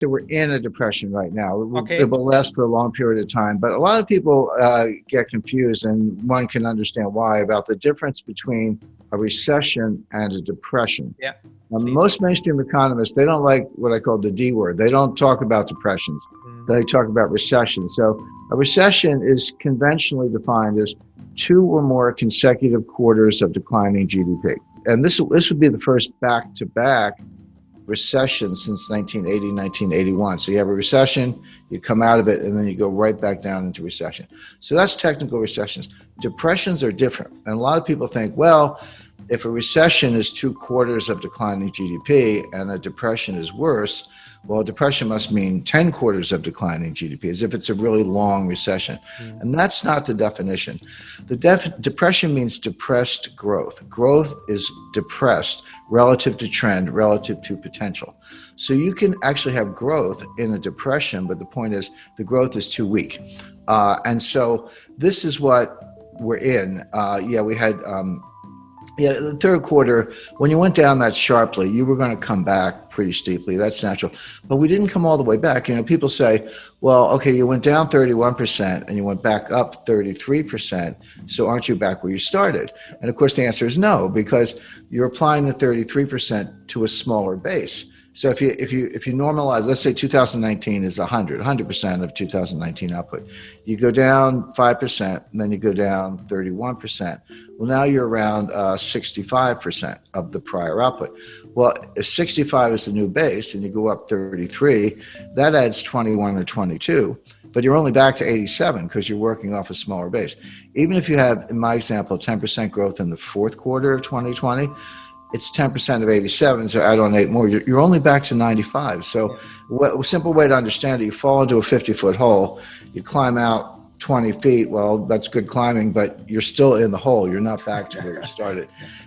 So we're in a depression right now. Okay. It will last for a long period of time, but a lot of people get confused, and one can understand why, about the difference between a recession and a depression. Yeah. Now, Please. most mainstream economists, they don't like what I call the D word. They don't talk about depressions. They talk about recession. So a recession is conventionally defined as 2 or more consecutive quarters of declining GDP. And this would be the first back-to-back recession since 1980, 1981. So you have a recession, you come out of it, and then you go right back down into recession. So that's technical recessions. Depressions are different. And a lot of people think, well, if a recession is 2 quarters of declining GDP and a depression is worse, well, a depression must mean 10 quarters of declining GDP, as if it's a really long recession. And that's not the definition. The depression means depressed growth. Growth is depressed relative to trend, relative to potential. So you can actually have growth in a depression, but the point is the growth is too weak. And so this is what we're in. We had... the third quarter, when you went down that sharply, you were going to come back pretty steeply. That's natural. But we didn't come all the way back. People say, well, okay, you went down 31% and you went back up 33%. So aren't you back where you started? And of course, the answer is no, because you're applying the 33% to a smaller base. So if you normalize, let's say 2019 is 100% of 2019 output. You go down 5%, and then you go down 31%. Well, now you're around 65% of the prior output. Well, if 65 is the new base and you go up 33, that adds 21 or 22. But you're only back to 87 because you're working off a smaller base. Even if you have, in my example, 10% growth in the fourth quarter of 2020, it's 10% of 87, so add on 8 more. You're only back to 95. So a simple way to understand it, you fall into a 50-foot hole, you climb out 20 feet. Well, that's good climbing, but you're still in the hole. You're not back to where you started.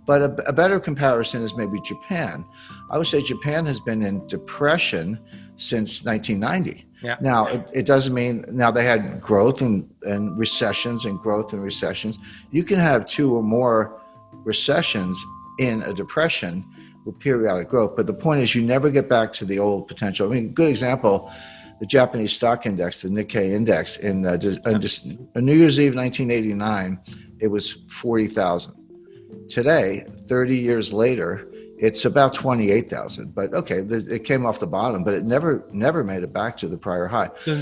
But a better comparison is maybe Japan. I would say Japan has been in depression since 1990. Yeah. Now, it doesn't mean, now they had growth and recessions and growth and recessions. You can have 2 or more recessions in a depression with periodic growth. But the point is, you never get back to the old potential. I mean, a good example, the Japanese stock index, the Nikkei index, in New Year's Eve 1989, it was 40,000. Today, 30 years later, it's about 28,000. But okay, it came off the bottom, but it never made it back to the prior high. It'll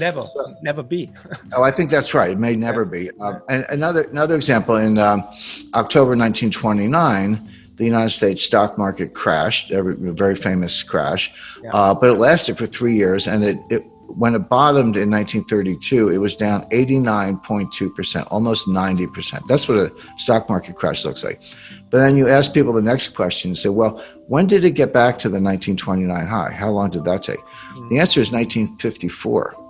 never be. Oh, I think that's right. It may never be. And another example, in October 1929, the United States stock market crashed, a very famous crash, but it lasted for 3 years. And when it bottomed in 1932, it was down 89.2%, almost 90%. That's what a stock market crash looks like. But then you ask people the next question, say, well, when did it get back to the 1929 high? How long did that take? The answer is 1954.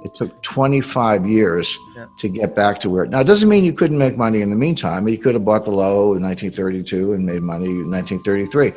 It took 25 years to get back to where. Now, it doesn't mean you couldn't make money in the meantime. You could have bought the low in 1932 and made money in 1933.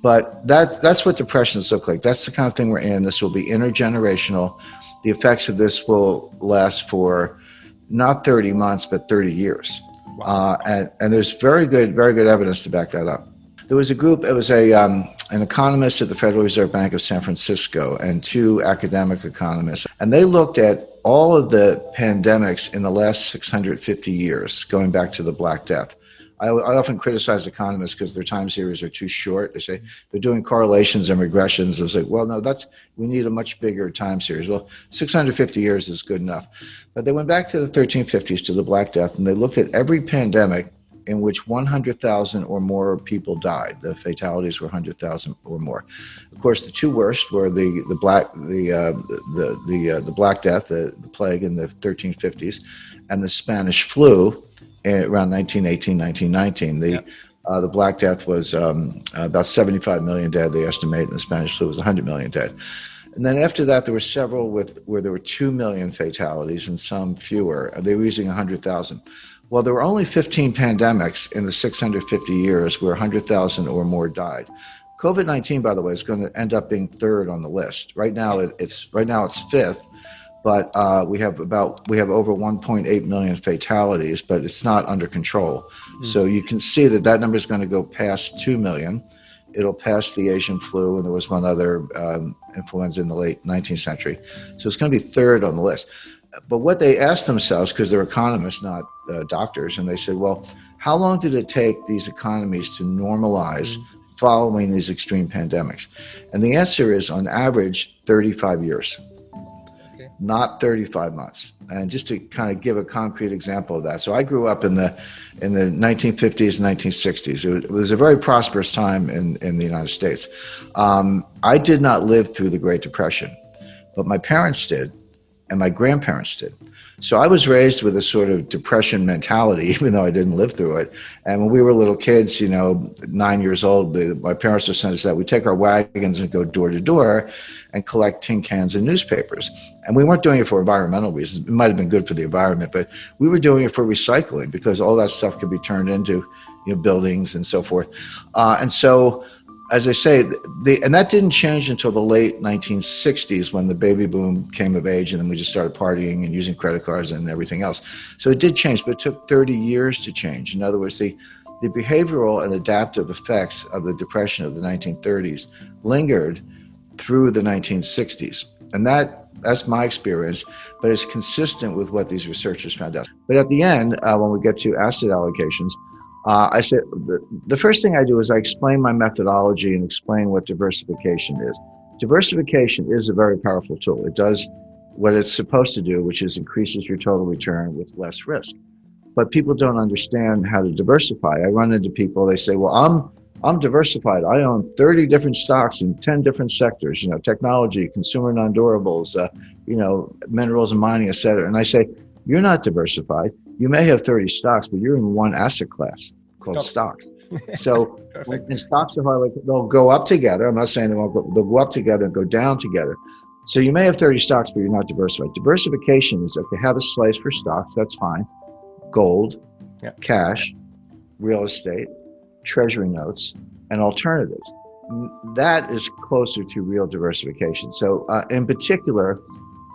But that's what depressions look like. That's the kind of thing we're in. This will be intergenerational. The effects of this will last for not 30 months, but 30 years. Wow. And there's very good evidence to back that up. There was a group, it was an economist at the Federal Reserve Bank of San Francisco and 2 academic economists. And they looked at all of the pandemics in the last 650 years, going back to the Black Death. I often criticize economists because their time series are too short. They say they're doing correlations and regressions. I was like, well, no, we need a much bigger time series. Well, 650 years is good enough. But they went back to the 1350s, to the Black Death, and they looked at every pandemic in which 100,000 or more people died. The fatalities were 100,000 or more. Of course, the 2 worst were the Black Death, the plague in the 1350s, and the Spanish flu around 1918, 1919. The Black Death was about 75 million dead, they estimate, and the Spanish flu was 100 million dead. And then after that, there were several where there were 2 million fatalities and some fewer. They were using 100,000. Well, there were only 15 pandemics in the 650 years where 100,000 or more died. COVID-19, by the way, is going to end up being 3rd on the list. Right now, it's 5th, but we have over 1.8 million fatalities, but it's not under control. So you can see that number is going to go past 2 million. It'll pass the Asian flu, and there was one other influenza in the late 19th century. So it's going to be third on the list. But what they asked themselves, because they're economists, not doctors, and they said, well, how long did it take these economies to normalize following these extreme pandemics? And the answer is, on average, 35 years. Not 35 months. And just to kind of give a concrete example of that. So I grew up in the 1950s and 1960s. It was a very prosperous time in the United States. I did not live through the Great Depression, but my parents did, and my grandparents did. So I was raised with a sort of depression mentality, even though I didn't live through it. And when we were little kids, 9 years old, my parents would send us that. We'd take our wagons and go door to door and collect tin cans and newspapers. And we weren't doing it for environmental reasons. It might have been good for the environment, but we were doing it for recycling, because all that stuff could be turned into buildings and so forth. And so, as I say, and that didn't change until the late 1960s, when the baby boom came of age, and then we just started partying and using credit cards and everything else. So it did change, but it took 30 years to change. In other words, the behavioral and adaptive effects of the Depression of the 1930s lingered through the 1960s. And that's my experience, but it's consistent with what these researchers found out. But at the end, when we get to asset allocations, I said, the first thing I do is I explain my methodology and explain what diversification is. Diversification is a very powerful tool. It does what it's supposed to do, which is increases your total return with less risk. But people don't understand how to diversify. I run into people, they say, well, I'm diversified. I own 30 different stocks in 10 different sectors, technology, consumer non-durables, minerals and mining, et cetera. And I say, you're not diversified. You may have 30 stocks, but you're in one asset class called stocks. So when stocks are hard, they'll go up together. I'm not saying they won't go, they'll go up together and go down together. So you may have 30 stocks, but you're not diversified. Diversification is, okay, have a slice for stocks, that's fine. Gold, cash, real estate, treasury notes, and alternatives. That is closer to real diversification. So in particular,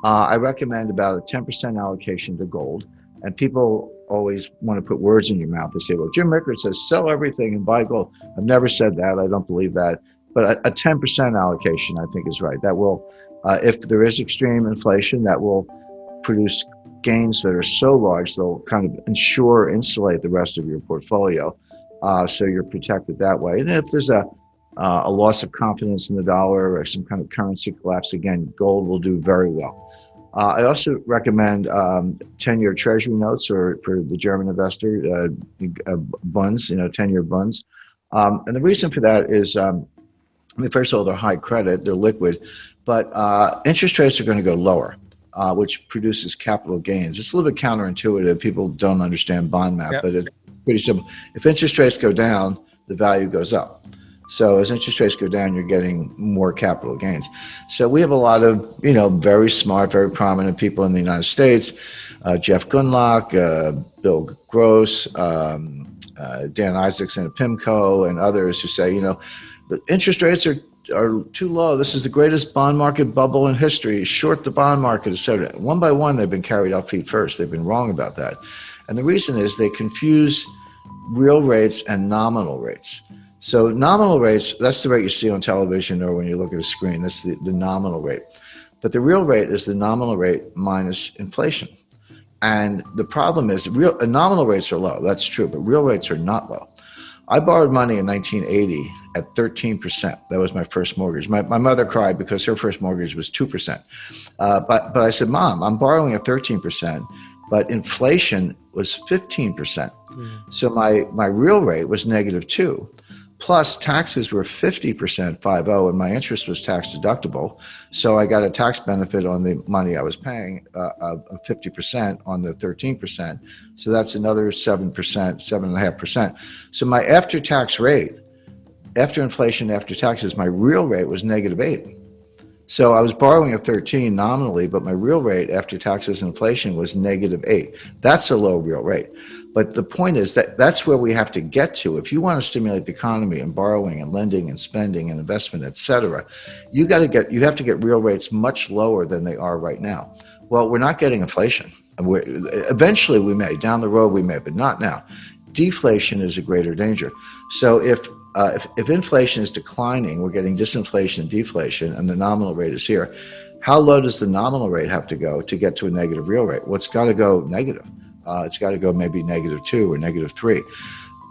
I recommend about a 10% allocation to gold. And people always want to put words in your mouth. They say, well, Jim Rickards says, sell everything and buy gold. I've never said that. I don't believe that. But a 10% allocation, I think, is right. That will, if there is extreme inflation, that will produce gains that are so large, they'll kind of insulate the rest of your portfolio. So you're protected that way. And if there's a loss of confidence in the dollar or some kind of currency collapse, again, gold will do very well. I also recommend 10-year treasury notes, or for the German investor, bonds, 10-year bonds. And the reason for that is, first of all, they're high credit, they're liquid, but interest rates are going to go lower, which produces capital gains. It's a little bit counterintuitive. People don't understand bond math, but it's pretty simple. If interest rates go down, the value goes up. So as interest rates go down, you're getting more capital gains. So we have a lot of, very smart, very prominent people in the United States, Jeff Gundlach, Bill Gross, Dan Isaacson at PIMCO, and others who say, the interest rates are too low. This is the greatest bond market bubble in history. Short the bond market, et cetera. One by one, they've been carried out feet first. They've been wrong about that. And the reason is they confuse real rates and nominal rates. So nominal rates, that's the rate you see on television or when you look at a screen. That's the nominal rate. But the real rate is the nominal rate minus inflation. And the problem is nominal rates are low. That's true, but real rates are not low. I borrowed money in 1980 at 13%. That was my first mortgage. My mother cried because her first mortgage was 2%. But I said, Mom, I'm borrowing at 13%, but inflation was 15%. So my real rate was -2. Plus taxes were 50%, 50, and my interest was tax deductible. So I got a tax benefit on the money I was paying of 50% on the 13%. So that's another 7%, 7.5%. So my after-tax rate, after inflation, after taxes, my real rate was -8. So I was borrowing at 13 nominally, but my real rate after taxes and inflation was -8. That's a low real rate. But the point is that that's where we have to get to. If you want to stimulate the economy and borrowing and lending and spending and investment, et cetera, you have to get real rates much lower than they are right now. Well, we're not getting inflation. Eventually we may, down the road we may, but not now. Deflation is a greater danger. So if if inflation is declining, we're getting disinflation and deflation, and the nominal rate is here. How low does the nominal rate have to go to get to a negative real rate? Well, it's got to go negative. It's got to go maybe -2 or -3.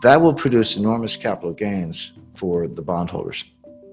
That will produce enormous capital gains for the bondholders.